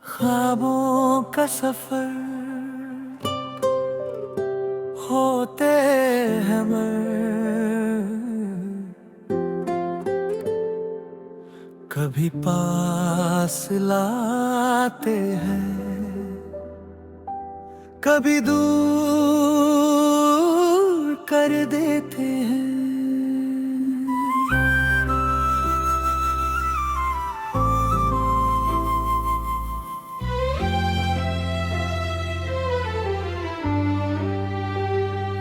ख्वाबों का सफर होते हैं कभी पास लाते हैं, कभी दूर कर देते हैं।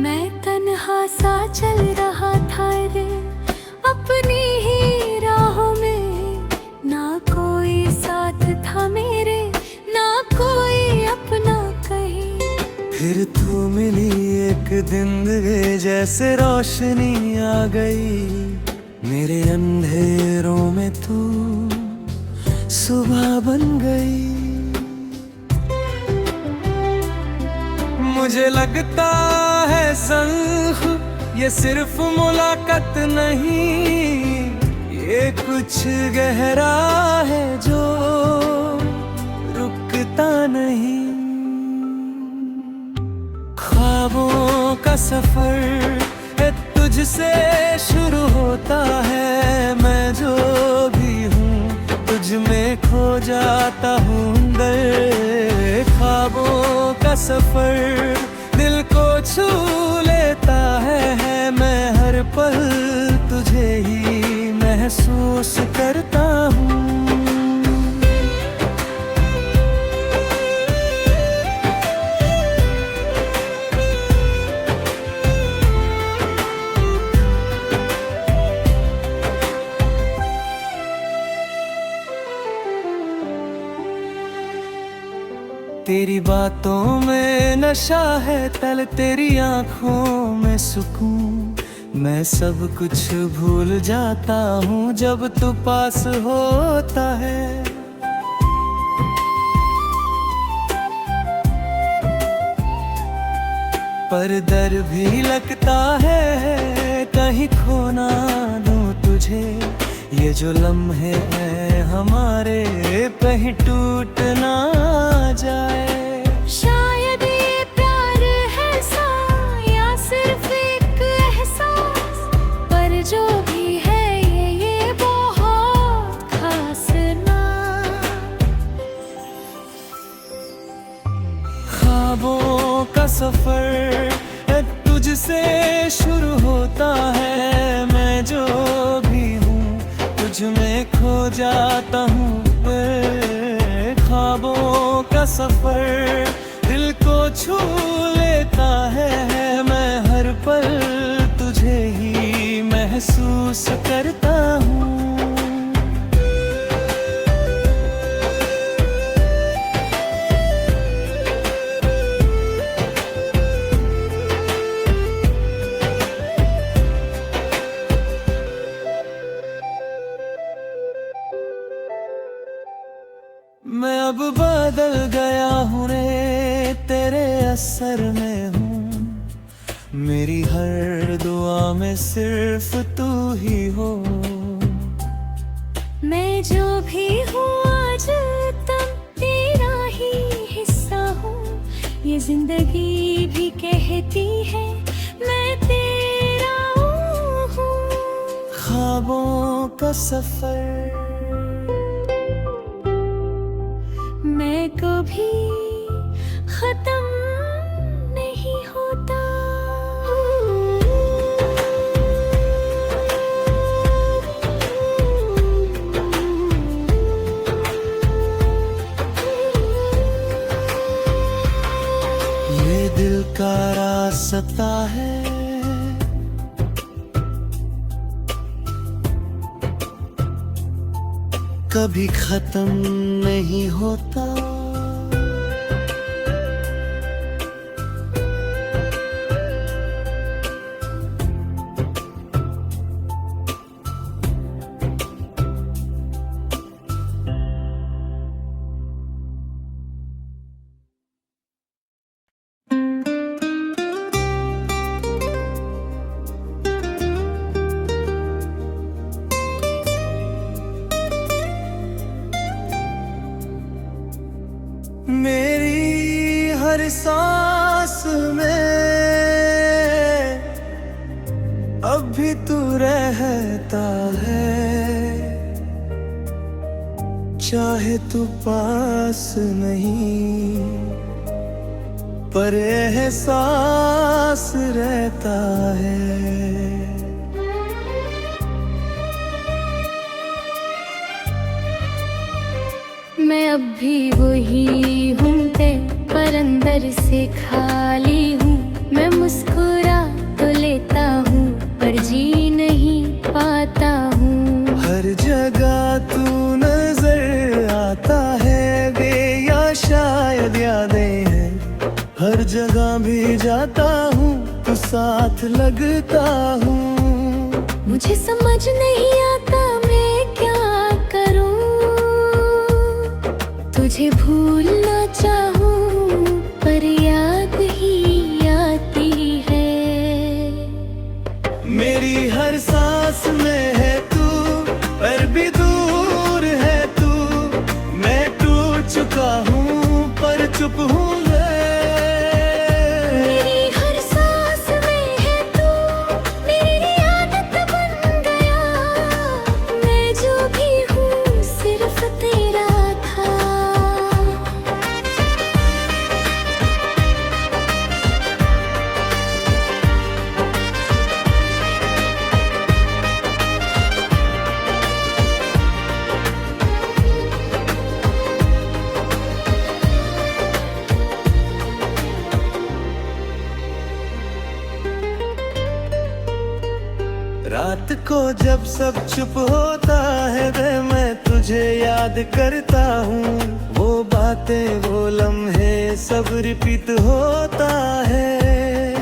मैं तन्हा सा चल रहा था रे अपनी ही राहों में, ना कोई साथ था मेरे, ना कोई अपना कहीं। फिर तू मिली एक दिन गए जैसे रोशनी आ गई, मेरे अंधेरों में तू सुबह बन गई। मुझे लगता है संग ये सिर्फ मुलाकात नहीं, ये कुछ गहरा है जो रुकता नहीं। ख्वाबों का सफर है तुझसे शुरू होता है, मैं जो भी हूँ तुझ में खो जाता हूँ अंदर। ख्वाबों का सफर दिल को छू लेता है, मैं हर पल तुझे ही महसूस करता हूँ। तेरी बातों में नशा है तल, तेरी आंखों में सुकून, मैं सब कुछ भूल जाता हूँ जब तू पास होता है। पर डर भी लगता है कहीं खो ना दूँ तुझे, ये जो लम्हे हैं हमारे कहीं टूट ना जाए। शायद ये प्यार है सा या सिर्फ एक एहसास, पर जो भी है ये बहुत खास ना। ख्वाबों का सफर तुझसे शुरू होता है, मैं जो भी हूँ तुझ में खो जाता हूँ। ख्वाबों का सफर दिल को छू लेता है, मैं हर पल तुझे ही महसूस करता हूँ। मैं अब बदल गया हूँ रे तेरे असर में हूँ, मेरी हर दुआ में सिर्फ तू ही हो। मैं जो भी हूँ आज तक तेरा ही हिस्सा हूँ, ये जिंदगी भी कहती है मैं तेरा हूँ। ख्वाबों का सफर मैं कभी खत्म नहीं होता। ये दिल का रास्ता है, कभी खत्म नहीं होता। हर सांस में अब भी तू रहता है, चाहे तू पास नहीं पर एहसास रहता है। मैं अब भी वही हूँ पर अंदर से खाली हूँ। मैं मुस्कुरा तो लेता हूँ पर जी नहीं पाता हूँ। हर जगह तू नजर आता है वे या शायद यादें हैं। हर जगह भी जाता हूँ तो साथ लगता हूँ। मुझे समझ नहीं आता मैं क्या करूँ। तुझे भूलना चाहूँ पर याद ही आती है। मेरी हर सांस में है तू पर भी दूर है तू। मैं टूट चुका हूँ पर चुप हूँ मैं। मेरी हर सांस में है तू, मेरी आदत बन गया। मैं जो भी हूँ सिर्फ तेरा था। रात को जब सब चुप होता है वे मैं तुझे याद करता हूँ। वो बातें वो लम्हे सब रिपीट होता है।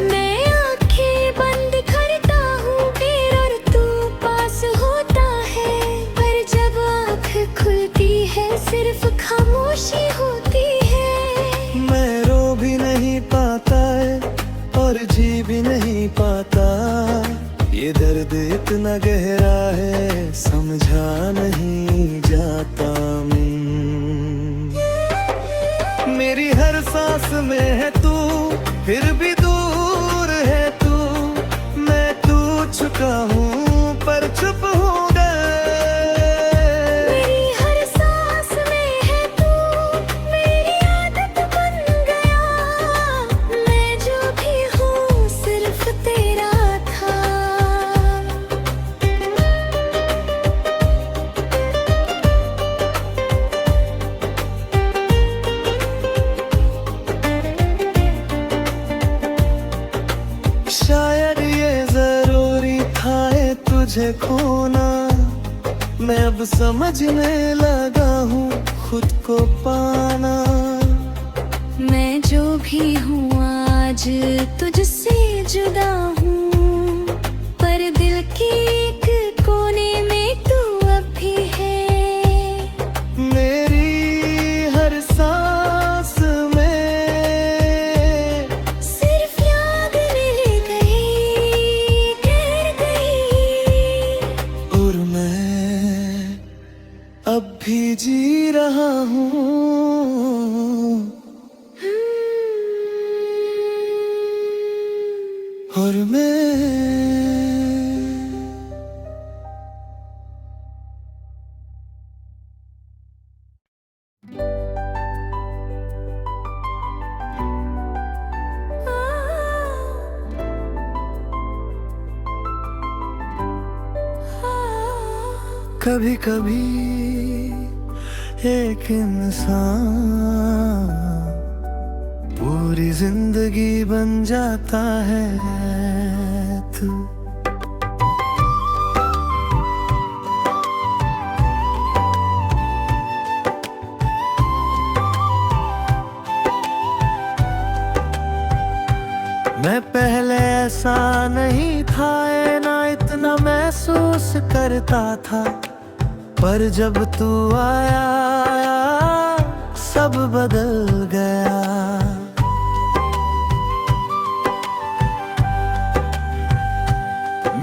मैं आंखें बंद करता हूँ फिर और तू पास होता है। पर जब आँख खुलती है सिर्फ खामोशी होती है। मैं रो भी नहीं पाता है और जी भी नहीं पाता। ये दर्द इतना गहरा है समझा नहीं जाता। मेरी हर सांस में है तू फिर भी दूर है तू। मैं टूट चुका हूँ पर चुप हूँ मेरी हर सांस में है तू, मेरी आदत बन गया। मैं जो भी हूँ सिर्फ तेरा था। शायद ये जरूरी था ये तुझे खोना। मैं अब समझने लगा हूँ खुद को पाना। मैं जो भी हूँ आज तुझसे जुदा हूँ पर दिल के एक कोने में तू अब भी है। मेरी हर सांस में सिर्फ याद मिल गई, ठहर गई। और मैं अब भी जी रहा हूँ। और मैं कभी कभी एक इंसान पूरी जिंदगी बन जाता है तू। मैं पहले ऐसा नहीं था ना इतना महसूस करता था। पर जब तू आया सब बदल गया।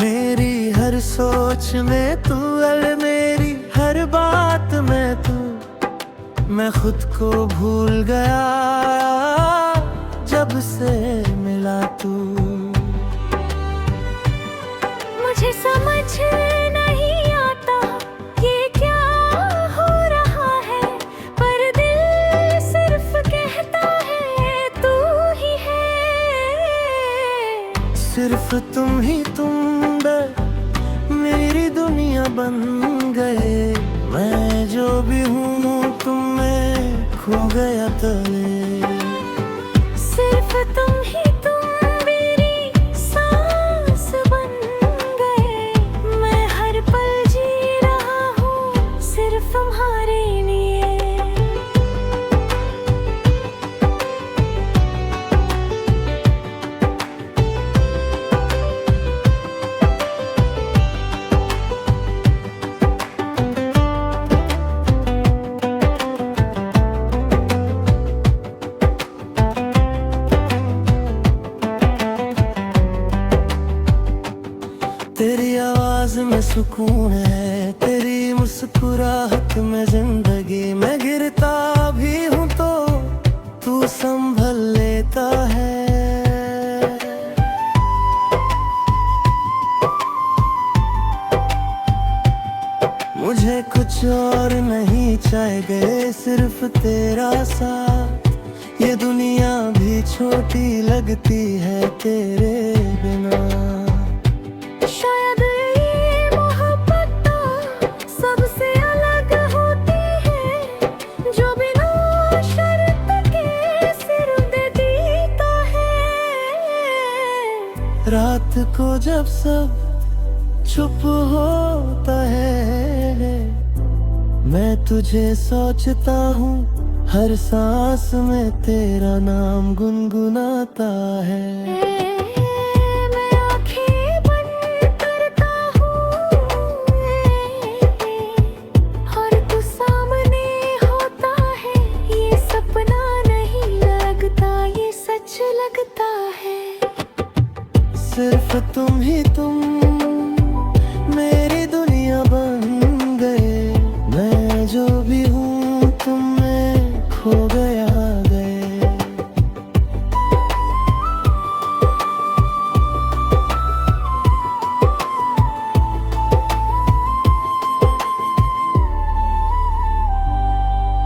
मेरी हर सोच में तू और मेरी हर बात में तू। मैं खुद को भूल गया सिर्फ तुम ही तुम मेरी दुनिया बन गए। मैं जो भी हूँ तुम में खो गया तले। सिर्फ तुम ही तुम मेरी सांस बन गए। मैं हर पल जी रहा हूँ सिर्फ तुम्हारे लिए। तेरी आवाज में सुकून है, तेरी मुस्कुराहट में जिंदगी। मैं गिरता भी हूँ तो तू संभल लेता है। मुझे कुछ और नहीं चाहिए, सिर्फ तेरा साथ। ये दुनिया भी छोटी लगती है तेरे बिना। शायद ये मोहब्बत सबसे अलग होती है, जो बिना शर्त के सिर दे देता है। रात को जब सब चुप होता है, मैं तुझे सोचता हूँ। हर सांस में तेरा नाम गुनगुनाता है। मैं आँखें बंद करता हूँ और तू सामने होता है। ये सपना नहीं लगता, ये सच लगता है। सिर्फ तुम ही तुम मेरी दुनिया बन गए। मैं जो भी हूँ तुम में खो गया गए।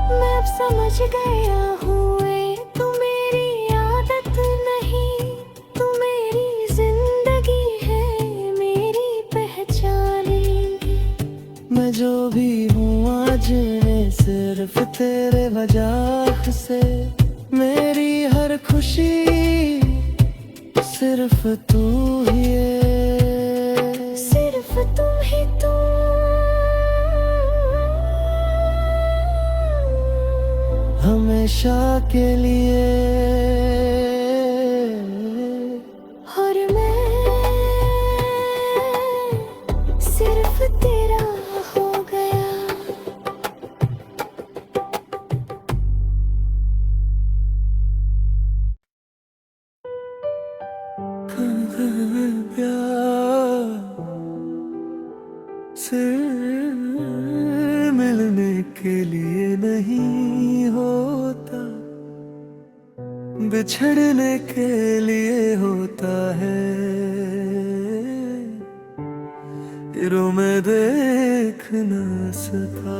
मैं अब समझ गया हूँ ये तू मेरी आदत नहीं, तू मेरी जिंदगी है, मेरी पहचान। मैं जो भी हूँ आज में सिर्फ तेरे वजह से। मेरी हर खुशी सिर्फ तू ही है। सिर्फ तुम ही तुम हमेशा के लिए। और मैं सिर्फ तेरा हो गया। प्यार से मिलने के लिए नहीं होता, बिछड़ने के लिए होता है। रो में देख ना सका।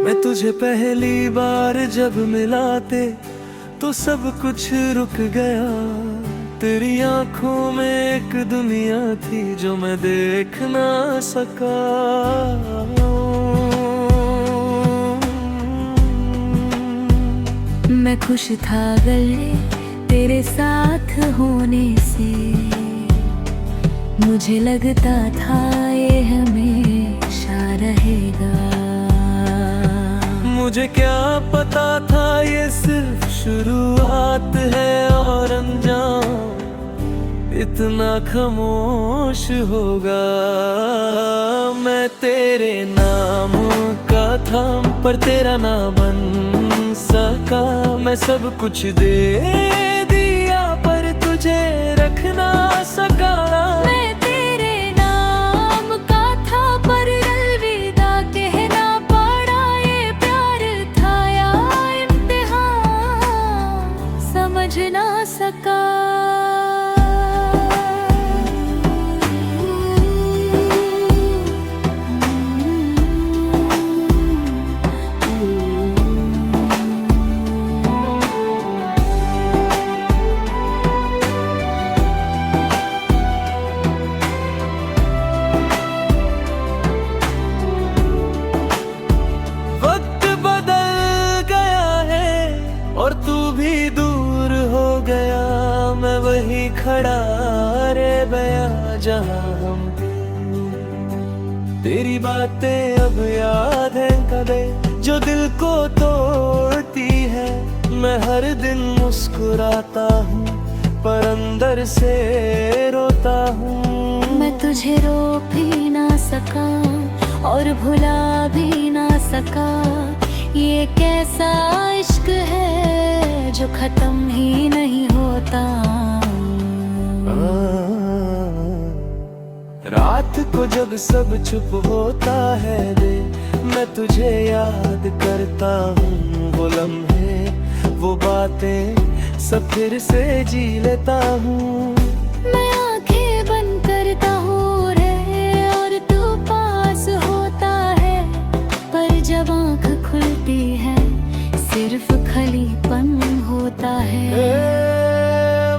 मैं तुझे पहली बार जब मिलाते तो सब कुछ रुक गया। तेरी आंखों में एक दुनिया थी जो मैं देख ना सका। मैं खुश था गले तेरे साथ होने से। मुझे लगता था ये हमेशा रहेगा। मुझे क्या पता था ये सिर्फ शुरुआत है और अंजाम इतना खामोश होगा। मैं तेरे नाम का था पर तेरा ना बन सका। मैं सब कुछ दे दिया पर तुझे रख ना सका। मैं तेरे नाम का था पर अलविदा कहना पड़ा। ये प्यार था या इम्तिहान समझ ना सका। जहां हम। तेरी बातें अब याद है कदे जो दिल को तोड़ती है। मैं हर दिन मुस्कुराता हूँ पर अंदर से रोता हूँ। मैं तुझे रोक भी ना सका और भुला भी ना सका। ये कैसा इश्क है जो खत्म ही नहीं होता। रात को जब सब चुप होता है रे, मैं तुझे याद करता हूँ। वो लम्हे वो बातें सब फिर से जी लेता हूँ। मैं आंखें बंद करता हूँ रे और तू पास होता है। पर जब आंख खुलती है सिर्फ खालीपन होता है।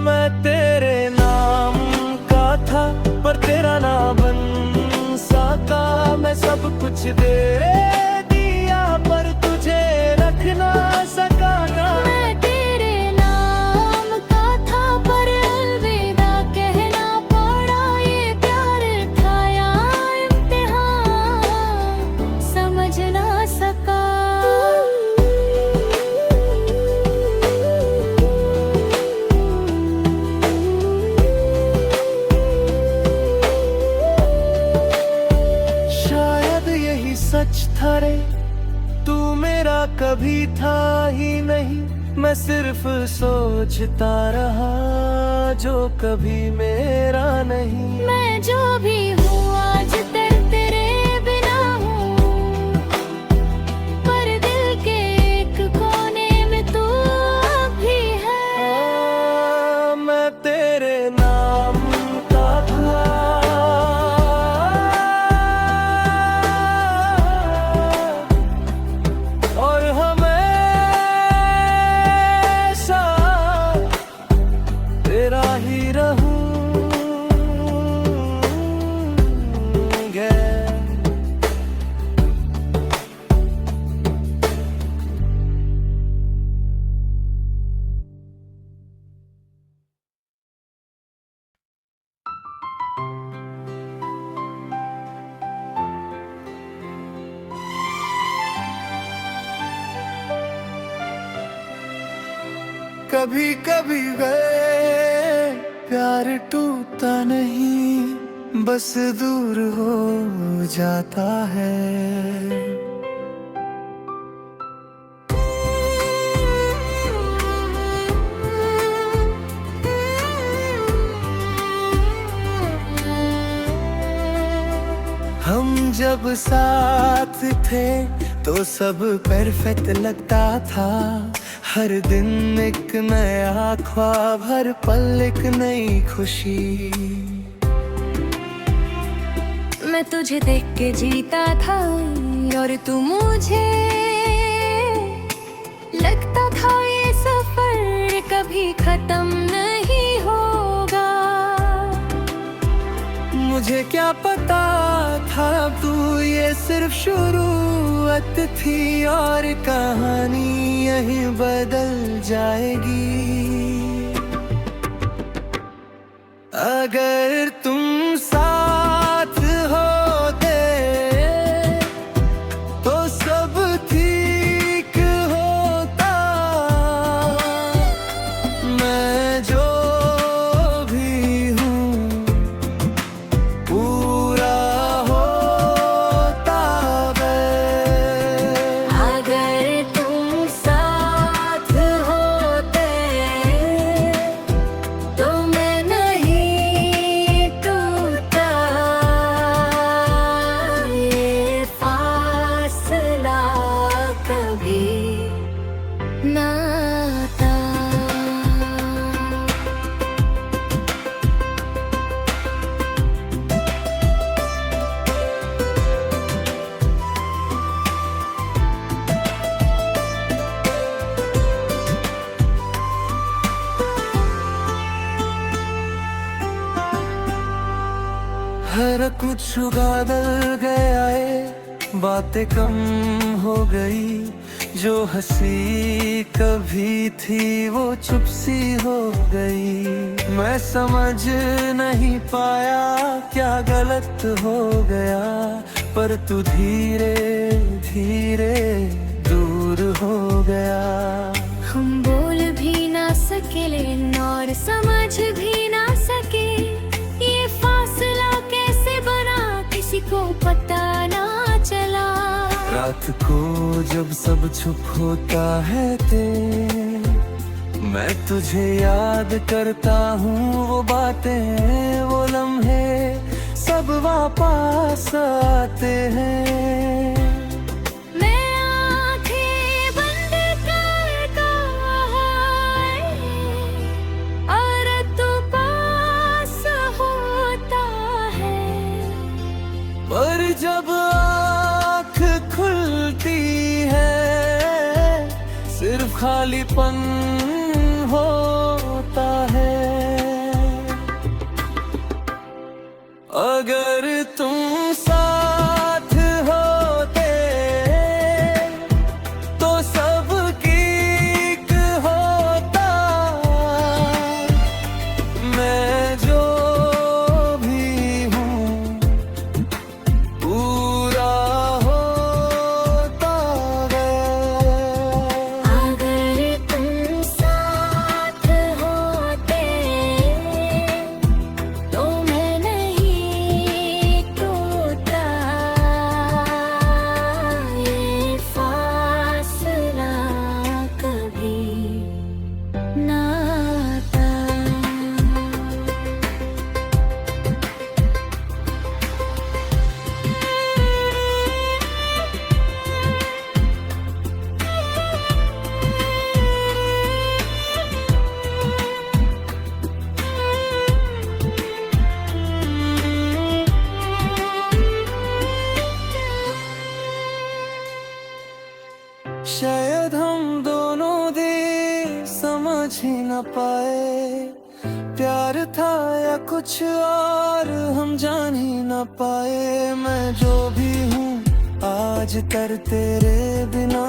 मैं तेरे नाम का था पर तेरा ना बन सका। मैं सब कुछ दे दिया पर तुझे रख ना सका ना। मैं तेरे नाम का था पर अलविदा कहना पड़ा। ये प्यार था या इम्तिहान समझ ना सका। सच था रे तू मेरा कभी था ही नहीं। मैं सिर्फ सोचता रहा जो कभी मेरा नहीं। मैं जो भी हूँ आज तेरे बिना हूँ पर दिल के एक कोने में तू भी है। मैं तेरे नाम का था और हमेशा तेरा ही रहूंगा। कभी कभी गए प्यार टूटता नहीं बस दूर हो जाता है। हम जब साथ थे तो सब परफेक्ट लगता था। हर दिन एक नया ख्वाब हर पल एक नई खुशी। मैं तुझे देख के जीता था और तू मुझे। लगता था ये सफर कभी खत्म नहीं होगा। मुझे क्या पता था तू ये सिर्फ शुरुआत थी और कहानी यहीं बदल जाएगी। अगर तुम साथ होते तो सब ठीक होता। मैं जो भी हूँ पूरा होता है। अगर तुम साथ होते तो मैं नहीं टूटता। ये फासला कभी ना आता। हर कुछ बदल गया है बातें कम हो गई। जो हंसी कभी थी वो चुप सी हो गई। मैं समझ नहीं पाया गलत हो गया, पर तू धीरे धीरे दूर हो गया। हम बोल भी ना सके और समझ भी ना सके, ये फासला कैसे बना किसी को पता ना चला। रात को जब सब चुप होता है मैं तुझे याद करता हूँ, वो बातें वो लम्हे सब वापस आते हैं। मैं आंखें बंद करता और तू पास होता है, पर जब आँख खुलती है सिर्फ खालीपन होता है। अगर तुम साथ होते तो सब ठीक होता। मैं जो भी हूँ पूरा होता गया। अगर तुम साथ होते तो मैं नहीं टूटा, ये फासला कभी ना आता। शायद हम दोनों दे समझ ही न पाए, प्यार था या कुछ और हम जान ही न पाए। मैं जो भी हूँ आज कर तेरे बिना